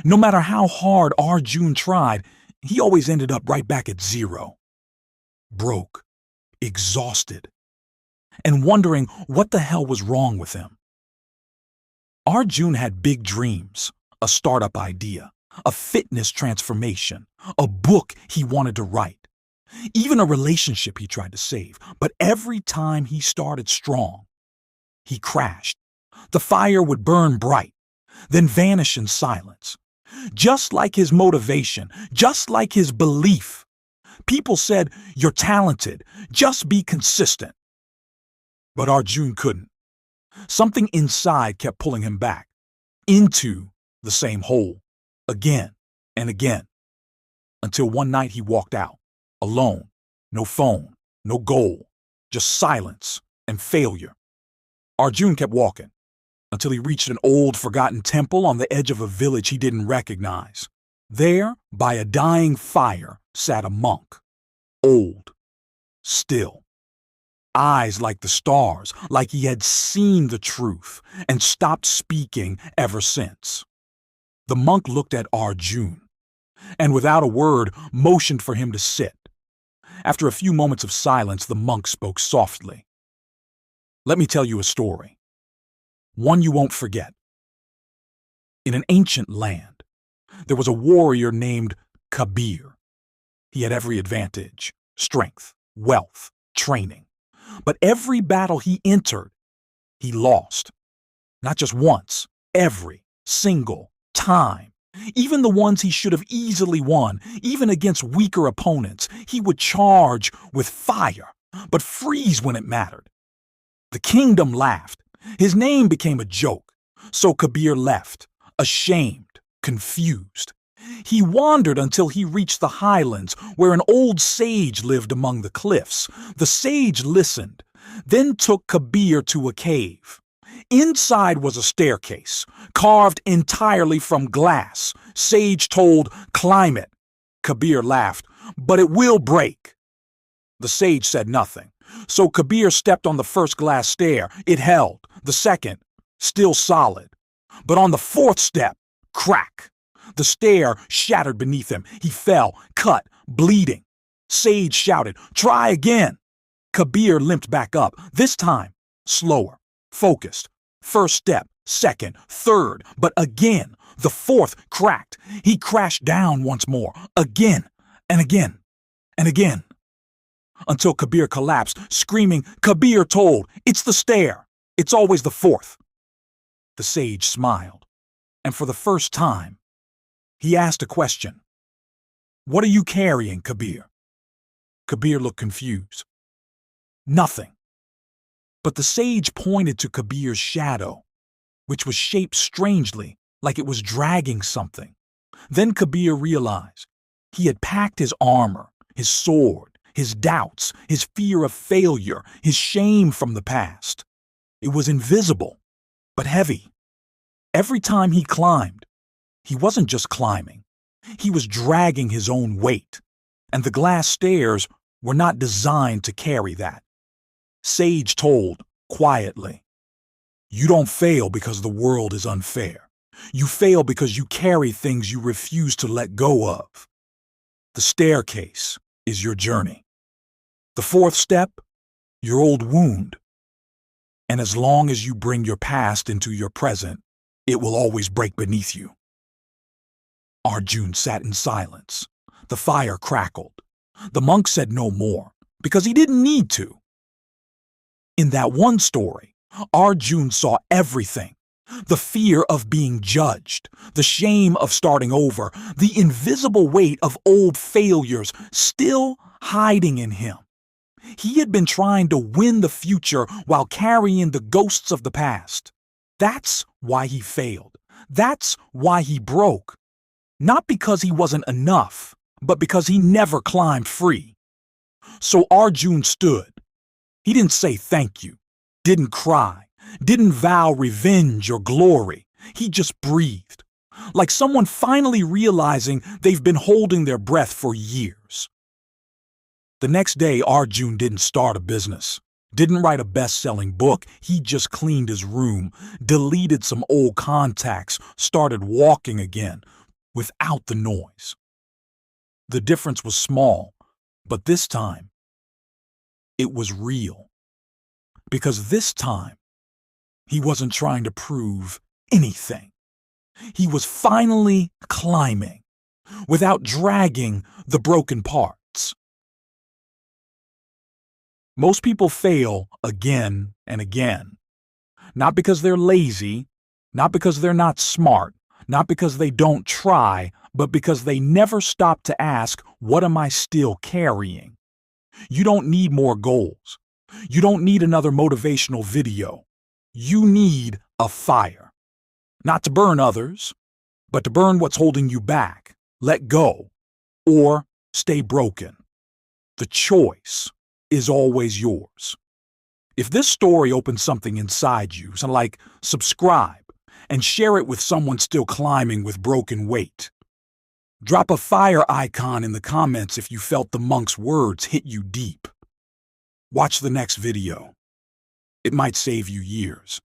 No matter how hard Arjun tried, he always ended up right back at zero. Broke, exhausted, and wondering what the hell was wrong with him. Arjun had big dreams, a startup idea, a fitness transformation, a book he wanted to write, even a relationship he tried to save. But every time he started strong, he crashed. The fire would burn bright, then vanish in silence. Just like his motivation, just like his belief. People said, "You're talented, just be consistent." But Arjun couldn't. Something inside kept pulling him back, into the same hole, again and again, until one night he walked out, alone, no phone, no goal, just silence and failure. Arjun kept walking, until he reached an old, forgotten temple on the edge of a village he didn't recognize. There, by a dying fire, sat a monk, old, still. Eyes like the stars, like he had seen the truth and stopped speaking ever since. The monk looked at Arjun and without a word motioned for him to sit. After a few moments of silence, the monk spoke softly. "Let me tell you a story, one you won't forget. In an ancient land, there was a warrior named Kabir. He had every advantage, strength, wealth, training. But every battle he entered, he lost. Not just once, every single time. Even the ones he should have easily won, even against weaker opponents, he would charge with fire, but freeze when it mattered. The kingdom laughed. His name became a joke. So Kabir left, ashamed, confused. He wandered until he reached the highlands, where an old sage lived among the cliffs. The sage listened, then took Kabir to a cave. Inside was a staircase, carved entirely from glass. Sage told, "Climb it." Kabir laughed, "But it will break." The sage said nothing. So Kabir stepped on the first glass stair. It held. The second, still solid. But on the fourth step, crack. The stair shattered beneath him. He fell, cut, bleeding. Sage shouted, "Try again." Kabir limped back up, this time slower, focused. First step, second, third, but again, the fourth cracked. He crashed down once more, again and again and again, until Kabir collapsed, screaming, "Kabir told, it's the stair. It's always the fourth." The sage smiled, and for the first time, he asked a question. "What are you carrying, Kabir?" Kabir looked confused. "Nothing." But the sage pointed to Kabir's shadow, which was shaped strangely, like it was dragging something. Then Kabir realized he had packed his armor, his sword, his doubts, his fear of failure, his shame from the past. It was invisible, but heavy. Every time he climbed, he wasn't just climbing. He was dragging his own weight, and the glass stairs were not designed to carry that. Sage told, quietly, "You don't fail because the world is unfair. You fail because you carry things you refuse to let go of. The staircase is your journey. The fourth step, your old wound. And as long as you bring your past into your present, it will always break beneath you." Arjun sat in silence. The fire crackled. The monk said no more, because he didn't need to. In that one story, Arjun saw everything. The fear of being judged, the shame of starting over, the invisible weight of old failures still hiding in him. He had been trying to win the future while carrying the ghosts of the past. That's why he failed. That's why he broke. Not because he wasn't enough, but because he never climbed free. So Arjun stood. He didn't say thank you, didn't cry, didn't vow revenge or glory. He just breathed, like someone finally realizing they've been holding their breath for years. The next day, Arjun didn't start a business, didn't write a best-selling book. He just cleaned his room, deleted some old contacts, started walking again, without the noise. The difference was small, but this time, it was real. Because this time, he wasn't trying to prove anything. He was finally climbing without dragging the broken parts. Most people fail again and again. Not because they're lazy, not because they're not smart, not because they don't try, but because they never stop to ask, what am I still carrying? You don't need more goals. You don't need another motivational video. You need a fire. Not to burn others, but to burn what's holding you back. Let go, or stay broken. The choice is always yours. If this story opens something inside you, so like subscribe and share it with someone still climbing with broken weight. Drop a fire icon in the comments if you felt the monk's words hit you deep. Watch the next video. It might save you years.